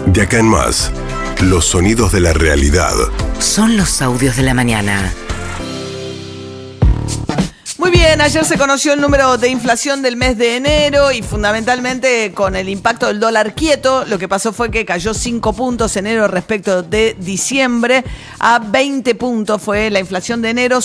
De acá en más, los sonidos de la realidad. Son los audios de la mañana. Muy bien, ayer se conoció el número de inflación del mes de enero y fundamentalmente con el impacto del dólar quieto, lo que pasó fue que cayó 5 puntos enero respecto de diciembre, a 20 puntos fue la inflación de enero,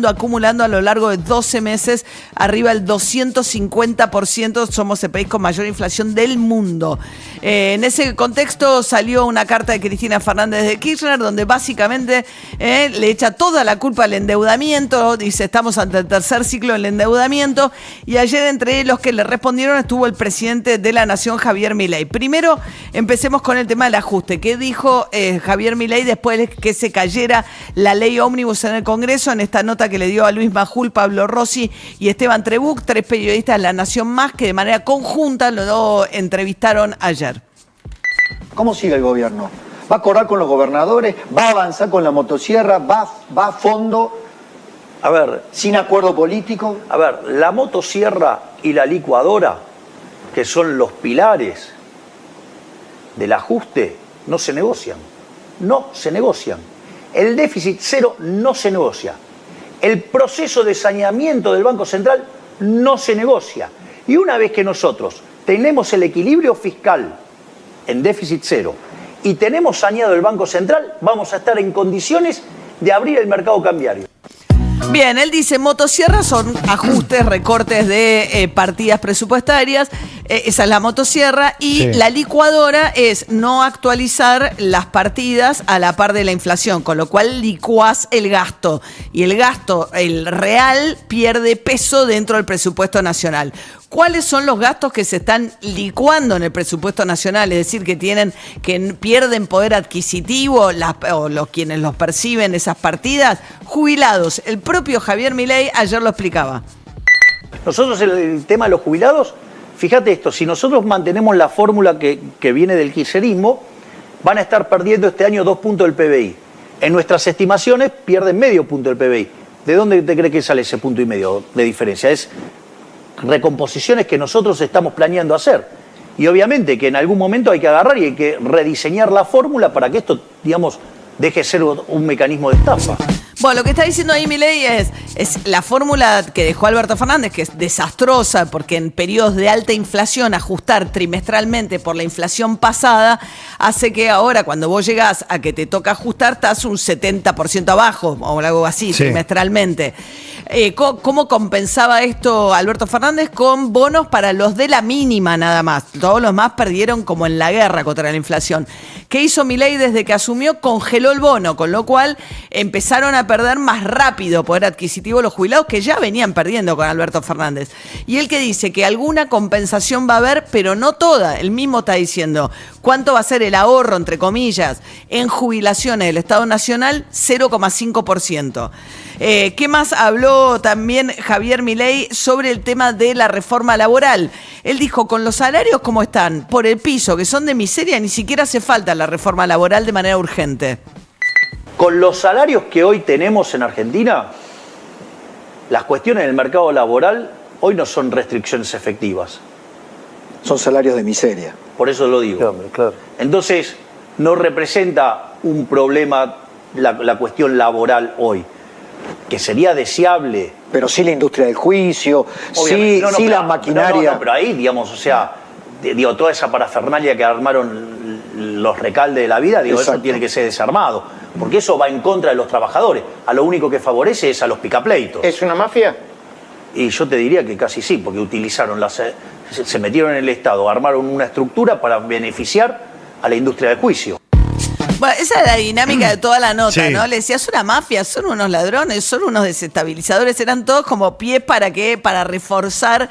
acumulando a lo largo de 12 meses arriba del 250%, somos el país con mayor inflación del mundo. En ese contexto salió una carta de Cristina Fernández de Kirchner donde básicamente le echa toda la culpa al endeudamiento, dice estamos ante el tercer ciclo del endeudamiento, y ayer entre los que le respondieron estuvo el presidente de la Nación, Javier Milei. Primero empecemos con el tema del ajuste. ¿Qué dijo Javier Milei después de que se cayera la ley ómnibus en el Congreso? En esta nota que le dio a Luis Majul, Pablo Rossi y Esteban Trebuch, 3 periodistas de La Nación Más que de manera conjunta lo entrevistaron ayer. ¿Cómo sigue el gobierno? ¿Va a acordar con los gobernadores? ¿Va a avanzar con la motosierra? ¿Va a fondo? A ver, ¿Sin acuerdo político? a ver, la motosierra y la licuadora, que son los pilares del ajuste, no se negocian. No se negocian. El déficit cero no se negocia. El proceso de saneamiento del Banco Central no se negocia. Y una vez que nosotros tenemos el equilibrio fiscal en déficit cero y tenemos saneado el Banco Central, vamos a estar en condiciones de abrir el mercado cambiario. Bien, él dice, motosierra son ajustes, recortes de partidas presupuestarias, esa es la motosierra, y sí. La licuadora es no actualizar las partidas a la par de la inflación, con lo cual licuás el gasto, y el gasto, el real, pierde peso dentro del presupuesto nacional. ¿Cuáles son los gastos que se están licuando en el presupuesto nacional? Es decir, que pierden poder adquisitivo o quienes los perciben esas partidas. Jubilados. El propio Javier Milei ayer lo explicaba. Nosotros el tema de los jubilados, fíjate esto, si nosotros mantenemos la fórmula que viene del kirchnerismo, van a estar perdiendo este año 2 puntos del PBI. En nuestras estimaciones pierden medio punto del PBI. ¿De dónde te crees que sale ese punto y medio de diferencia? Es recomposiciones que nosotros estamos planeando hacer. Y obviamente que en algún momento hay que agarrar y hay que rediseñar la fórmula para que esto, digamos, deje de ser un mecanismo de estafa. Bueno, lo que está diciendo ahí Milei es la fórmula que dejó Alberto Fernández, que es desastrosa, porque en periodos de alta inflación ajustar trimestralmente por la inflación pasada hace que ahora cuando vos llegás a que te toca ajustar estás un 70% abajo o algo así, sí, trimestralmente. ¿Cómo compensaba esto Alberto Fernández? Con bonos para los de la mínima nada más. Todos los más perdieron como en la guerra contra la inflación. ¿Qué hizo Milei desde que asumió? Congeló el bono, con lo cual empezaron a perder más rápido poder adquisitivo los jubilados que ya venían perdiendo con Alberto Fernández. Y él que dice que alguna compensación va a haber, pero no toda. Él mismo está diciendo, ¿cuánto va a ser el ahorro, entre comillas, en jubilaciones del Estado Nacional? 0,5%. ¿Qué más habló también Javier Milei sobre el tema de la reforma laboral? Él dijo, con los salarios como están, por el piso, que son de miseria, ni siquiera hace falta la reforma laboral de manera urgente. Con los salarios que hoy tenemos en Argentina, las cuestiones del mercado laboral hoy no son restricciones efectivas. Son salarios de miseria. Por eso lo digo. Claro. Entonces, no representa un problema la cuestión laboral hoy, que sería deseable. Pero sí la industria del juicio, sí la maquinaria. No, pero ahí, digamos, o sea, toda esa parafernalia que armaron los recaldes de la vida, eso tiene que ser desarmado, porque eso va en contra de los trabajadores. A lo único que favorece es a los picapleitos. ¿Es una mafia? Y yo te diría que casi sí, porque utilizaron se metieron en el Estado, armaron una estructura para beneficiar a la industria del juicio. Bueno, esa es la dinámica de toda la nota, sí, ¿no? Le decía, es una mafia, son unos ladrones, son unos desestabilizadores, eran todos como pies para reforzar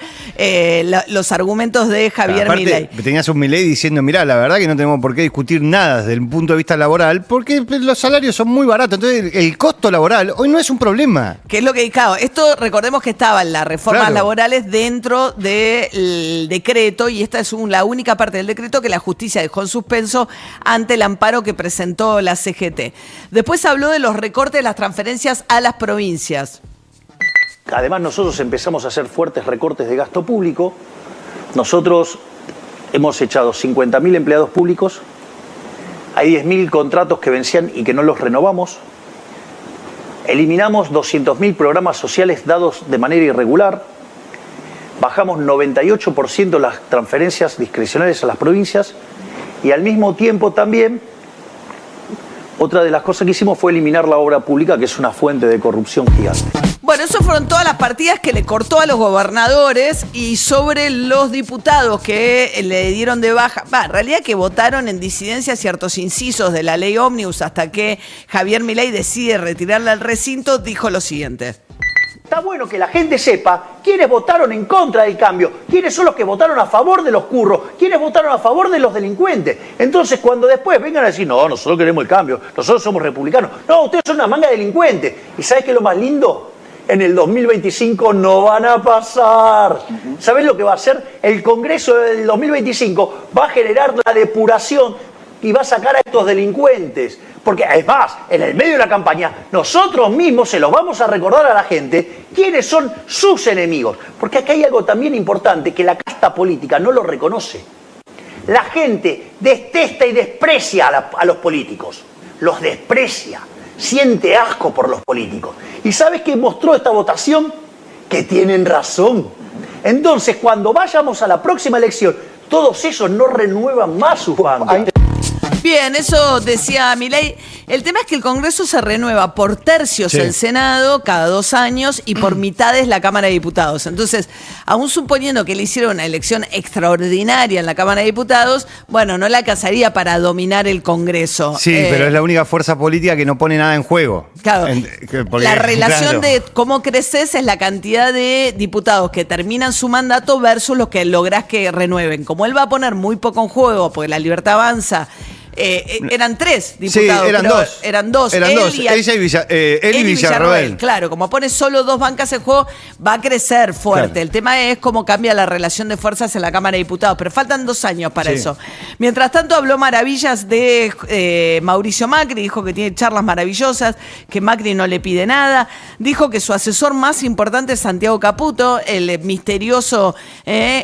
los argumentos de Javier Milei. Tenías un Milei diciendo, mirá, la verdad que no tenemos por qué discutir nada desde el punto de vista laboral, porque los salarios son muy baratos, entonces el costo laboral hoy no es un problema. ¿Qué es lo que claro, esto recordemos que estaban las reformas laborales dentro del decreto, y esta es la única parte del decreto que la justicia dejó en suspenso ante el amparo que presentó la CGT. Después habló de los recortes de las transferencias a las provincias. Además, nosotros empezamos a hacer fuertes recortes de gasto público. Nosotros hemos echado 50.000 empleados públicos, hay 10.000 contratos que vencían y que no los renovamos, eliminamos 200.000 programas sociales dados de manera irregular, bajamos 98% las transferencias discrecionales a las provincias y al mismo tiempo también otra de las cosas que hicimos fue eliminar la obra pública, que es una fuente de corrupción gigante. Bueno, esas fueron todas las partidas que le cortó a los gobernadores, y sobre los diputados que le dieron de baja, en realidad que votaron en disidencia ciertos incisos de la ley Ómnibus hasta que Javier Milei decide retirarla al recinto, dijo lo siguiente. Está bueno que la gente sepa quiénes votaron en contra del cambio, quiénes son los que votaron a favor de los curros, quiénes votaron a favor de los delincuentes. Entonces, cuando después vengan a decir, no, nosotros queremos el cambio, nosotros somos republicanos. No, ustedes son una manga de delincuentes. ¿Y sabes qué es lo más lindo? En el 2025 no van a pasar. ¿Sabés lo que va a hacer? El Congreso del 2025 va a generar la depuración y va a sacar a estos delincuentes. Porque además, en el medio de la campaña, nosotros mismos se los vamos a recordar a la gente quiénes son sus enemigos. Porque acá hay algo también importante que la casta política no lo reconoce. La gente detesta y desprecia a los políticos. Los desprecia. Siente asco por los políticos. ¿Y sabes qué mostró esta votación? Que tienen razón. Entonces, cuando vayamos a la próxima elección, todos esos no renuevan más sus bancos. Bien, eso decía Milei. El tema es que el Congreso se renueva por tercios el Senado cada 2 años y por mitades la Cámara de Diputados. Entonces, aún suponiendo que le hicieron una elección extraordinaria en la Cámara de Diputados, bueno, no le alcanzaría para dominar el Congreso. Sí, pero es la única fuerza política que no pone nada en juego. Claro, la relación de cómo creces es la cantidad de diputados que terminan su mandato versus los que lográs que renueven. Como él va a poner muy poco en juego, porque la Libertad Avanza... eran 3 diputados. Sí, eran dos. Él y Villarroel. Claro, como pone solo 2 bancas en juego, va a crecer fuerte. Claro. El tema es cómo cambia la relación de fuerzas en la Cámara de Diputados, pero faltan 2 años para eso. Mientras tanto, habló maravillas de Mauricio Macri, dijo que tiene charlas maravillosas, que Macri no le pide nada, dijo que su asesor más importante es Santiago Caputo, el misterioso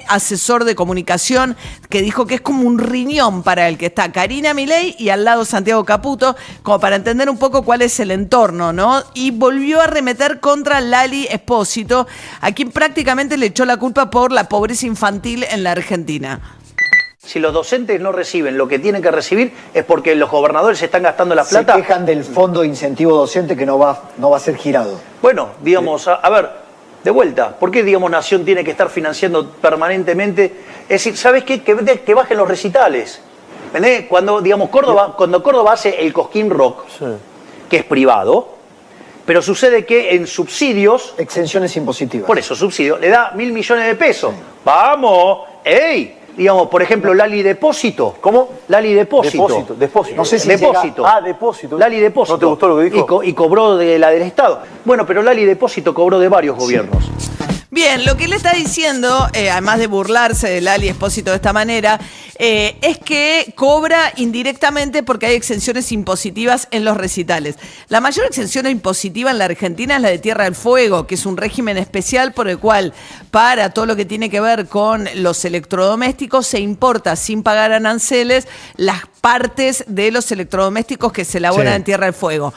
asesor de comunicación, que dijo que es como un riñón para el que está Karina Milei y al lado Santiago Caputo, como para entender un poco cuál es el entorno, ¿no? Y volvió a arremeter contra Lali Espósito, a quien prácticamente le echó la culpa por la pobreza infantil en la Argentina. Si los docentes no reciben lo que tienen que recibir es porque los gobernadores están gastando la plata. Se quejan del fondo de incentivo docente que no va a ser girado. Bueno, digamos, a ver, de vuelta, ¿por qué, digamos, Nación tiene que estar financiando permanentemente? Es decir, ¿sabes qué? Que bajen los recitales. ¿Entendés? Cuando, digamos, Córdoba hace el Cosquín Rock, que es privado, pero sucede que en subsidios... Exenciones impositivas. Por eso, subsidio, le da 1.000 millones de pesos. ¡Vamos! ¡Ey! Digamos, por ejemplo, Lali Depósito. ¿Cómo? Lali Depósito. Depósito. No sé si Depósito. Depósito. Lali Depósito. ¿No te gustó lo que dijo? Y cobró de la del Estado. Bueno, pero Lali Depósito cobró de varios gobiernos. Bien, lo que él está diciendo, además de burlarse de Lali Espósito de esta manera, es que cobra indirectamente porque hay exenciones impositivas en los recitales. La mayor exención impositiva en la Argentina es la de Tierra del Fuego, que es un régimen especial por el cual, para todo lo que tiene que ver con los electrodomésticos, se importa sin pagar aranceles las partes de los electrodomésticos que se elaboran en Tierra del Fuego.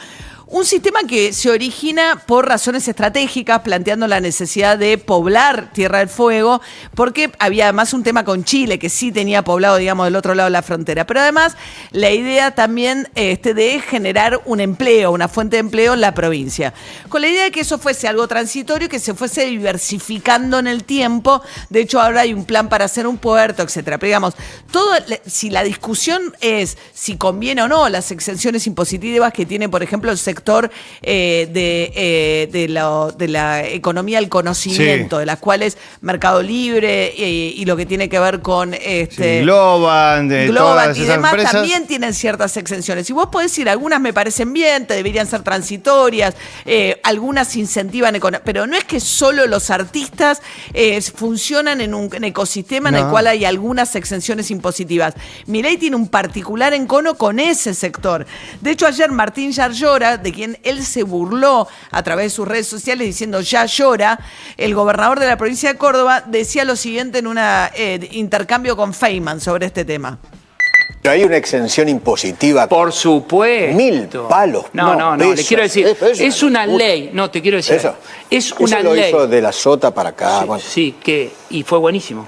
Un sistema que se origina por razones estratégicas, planteando la necesidad de poblar Tierra del Fuego, porque había además un tema con Chile, que sí tenía poblado, digamos, del otro lado de la frontera. Pero además, la idea también de generar un empleo, una fuente de empleo en la provincia. Con la idea de que eso fuese algo transitorio, que se fuese diversificando en el tiempo. De hecho, ahora hay un plan para hacer un puerto, etcétera. Pero digamos, si la discusión es si conviene o no las exenciones impositivas que tiene, por ejemplo, el sector de la economía del conocimiento, de las cuales Mercado Libre y lo que tiene que ver con Globan y demás empresas también tienen ciertas exenciones. Y vos podés decir, algunas me parecen bien, deberían ser transitorias, algunas incentivan, pero no es que solo los artistas funcionan en un ecosistema en el cual hay algunas exenciones impositivas. Milei tiene un particular encono con ese sector. De hecho, ayer Martín Yarlora, de quien él se burló a través de sus redes sociales diciendo ya llora, el gobernador de la provincia de Córdoba decía lo siguiente en un intercambio con Feynman sobre este tema. Hay una exención impositiva. Por supuesto. 1000 palos. No, le quiero decir, es una ley. No, te quiero decir. Eso. Es una lo ley. hizo de la Sota para acá. Sí, bueno. sí, y fue buenísimo.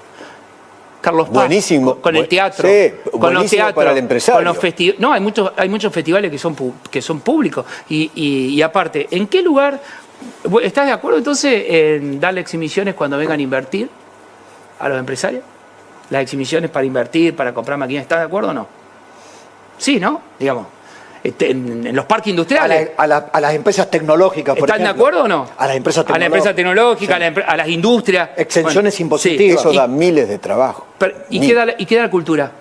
Carlos Paz, buenísimo. con el teatro, Sí, con los teatros, para el empresario. con los no, hay muchos festivales que son públicos. Y aparte, ¿en qué lugar estás de acuerdo entonces en darle exhibiciones cuando vengan a invertir a los empresarios? Las exhibiciones para invertir, para comprar máquinas, ¿estás de acuerdo o no? Sí, ¿no? Digamos, en los parques industriales. A las empresas tecnológicas, por ¿Están ejemplo. de acuerdo o no? A las empresas tecnológicas. A las empresas tecnológicas, sí. a las industrias. Exenciones Bueno, impositivas. sí. Eso da miles de trabajos. ¿Y qué da la cultura?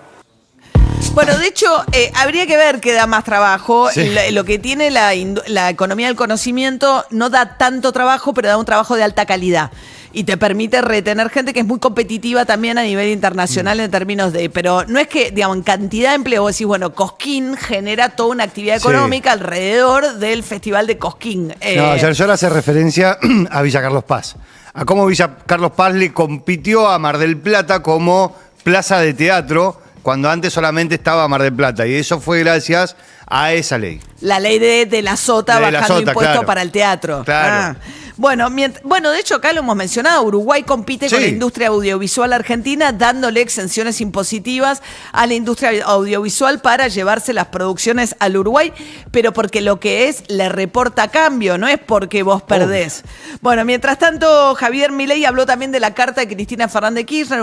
Bueno, de hecho, habría que ver qué da más trabajo. Sí. Lo que tiene la economía del conocimiento no da tanto trabajo, pero da un trabajo de alta calidad. Y te permite retener gente que es muy competitiva también a nivel internacional en términos de... Pero no es que, digamos, en cantidad de empleo, vos decís, bueno, Cosquín genera toda una actividad económica alrededor del Festival de Cosquín. No, yo le hace referencia a Villa Carlos Paz. A cómo Villa Carlos Paz le compitió a Mar del Plata como plaza de teatro, cuando antes solamente estaba Mar del Plata. Y eso fue gracias a esa ley. La ley de la Sota bajando impuestos para el teatro. Claro. Bueno, de hecho acá lo hemos mencionado, Uruguay compite con la industria audiovisual argentina dándole exenciones impositivas a la industria audiovisual para llevarse las producciones al Uruguay, pero porque lo que es le reporta cambio, no es porque vos perdés. Bueno, mientras tanto, Javier Milei habló también de la carta de Cristina Fernández de Kirchner,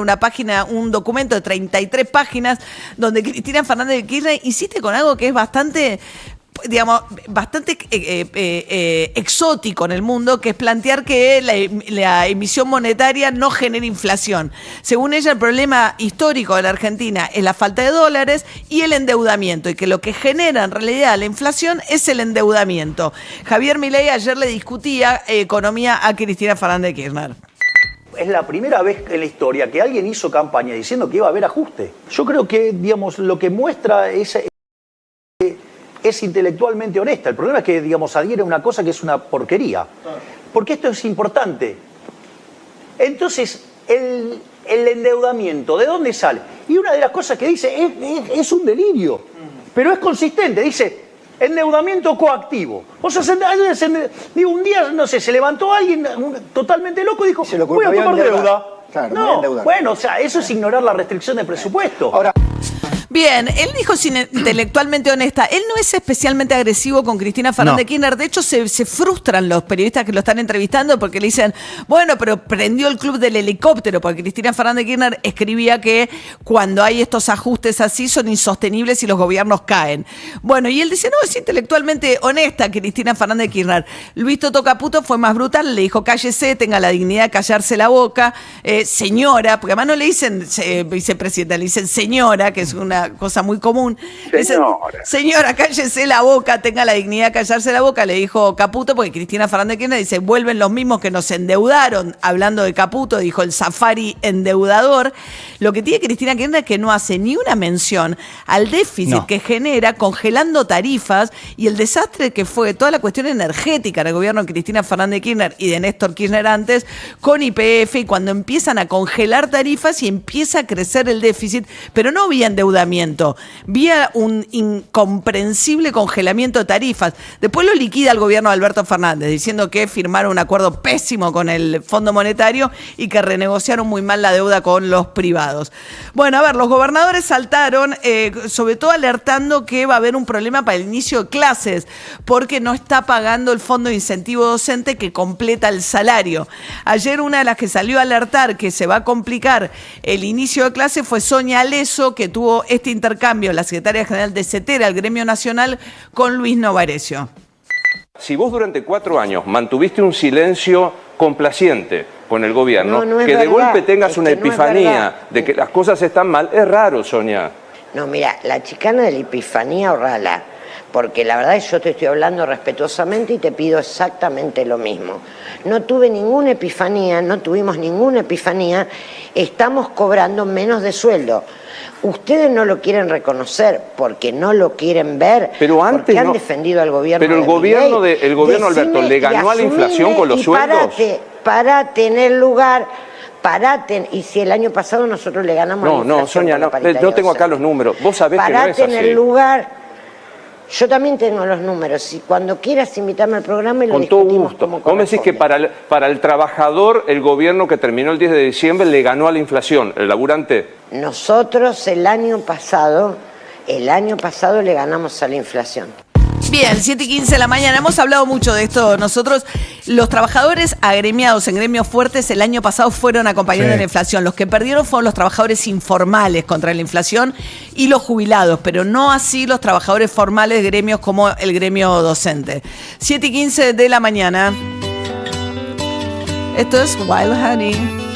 un documento de 33 páginas, donde Cristina Fernández de Kirchner insiste con algo que es bastante exótico en el mundo, que es plantear que la emisión monetaria no genera inflación. Según ella, el problema histórico de la Argentina es la falta de dólares y el endeudamiento, y que lo que genera en realidad la inflación es el endeudamiento. Javier Milei ayer le discutía economía a Cristina Fernández de Kirchner. Es la primera vez en la historia que alguien hizo campaña diciendo que iba a haber ajuste. Yo creo que, digamos, lo que muestra es intelectualmente honesta. El problema es que, digamos, adhiere a una cosa que es una porquería. Porque esto es importante. Entonces, el endeudamiento, ¿de dónde sale? Y una de las cosas que dice es un delirio, pero es consistente. Dice, endeudamiento coactivo. O sea, un día, no sé, se levantó alguien totalmente loco y dijo, voy a tomar deuda. Claro, no, bueno, o sea, eso es ignorar la restricción de presupuesto. Ahora, Bien, él dijo intelectualmente honesta. Él no es especialmente agresivo con Cristina Fernández de Kirchner. De hecho, se frustran los periodistas que lo están entrevistando porque le dicen, bueno, pero prendió el club del helicóptero, porque Cristina Fernández de Kirchner escribía que cuando hay estos ajustes así son insostenibles y los gobiernos caen. Bueno, y él dice, no, es intelectualmente honesta Cristina Fernández de Kirchner. Luis Toto Caputo fue más brutal, le dijo, cállese, tenga la dignidad de callarse la boca, señora, porque además no le dicen vicepresidenta, le dicen señora, que es una cosa muy común. Señora, cállese la boca, tenga la dignidad de callarse la boca, le dijo Caputo, porque Cristina Fernández de Kirchner dice, vuelven los mismos que nos endeudaron, hablando de Caputo, dijo el safari endeudador. Lo que tiene Cristina Kirchner es que no hace ni una mención al déficit que genera congelando tarifas y el desastre que fue toda la cuestión energética en el gobierno de Cristina Fernández de Kirchner y de Néstor Kirchner antes, con YPF, y cuando empiezan a congelar tarifas y empieza a crecer el déficit, pero no vía endeudamiento, vía un incomprensible congelamiento de tarifas. Después lo liquida el gobierno de Alberto Fernández, diciendo que firmaron un acuerdo pésimo con el Fondo Monetario y que renegociaron muy mal la deuda con los privados. Bueno, a ver, los gobernadores saltaron, sobre todo alertando que va a haber un problema para el inicio de clases, porque no está pagando el Fondo de Incentivo Docente que completa el salario. Ayer una de las que salió a alertar que se va a complicar el inicio de clase fue Sonia Aleso, que tuvo este intercambio, la secretaria general de CETERA, el gremio nacional, con Luis Novarecio. Si vos durante 4 años mantuviste un silencio complaciente con el gobierno, que de golpe tengas una epifanía de que las cosas están mal, es raro, Sonia. No, mira, la chicana de la epifanía, ahorrala, porque la verdad es que yo te estoy hablando respetuosamente y te pido exactamente lo mismo. No tuve ninguna epifanía, no tuvimos ninguna epifanía, estamos cobrando menos de sueldo. Ustedes no lo quieren reconocer porque no lo quieren ver, pero antes porque han no, defendido al gobierno. Pero el gobierno Alberto le ganó a la inflación con los sueldos. Para tener lugar, y si el año pasado nosotros le ganamos a la inflación. No, Sonia, no tengo acá los números. Vos sabés que no es así. Para tener lugar, yo también tengo los números. Y cuando quieras invitarme al programa y lo discutimos como corresponde. Vos me decís que para el trabajador, el gobierno que terminó el 10 de diciembre le ganó a la inflación, el laburante. Nosotros el año pasado le ganamos a la inflación. Bien, 7:15 de la mañana. Hemos hablado mucho de esto. Nosotros, los trabajadores agremiados en gremios fuertes, el año pasado fueron acompañando de la inflación. Los que perdieron fueron los trabajadores informales contra la inflación y los jubilados, pero no así los trabajadores formales de gremios como el gremio docente. 7:15 de la mañana. Esto es Wild Honey.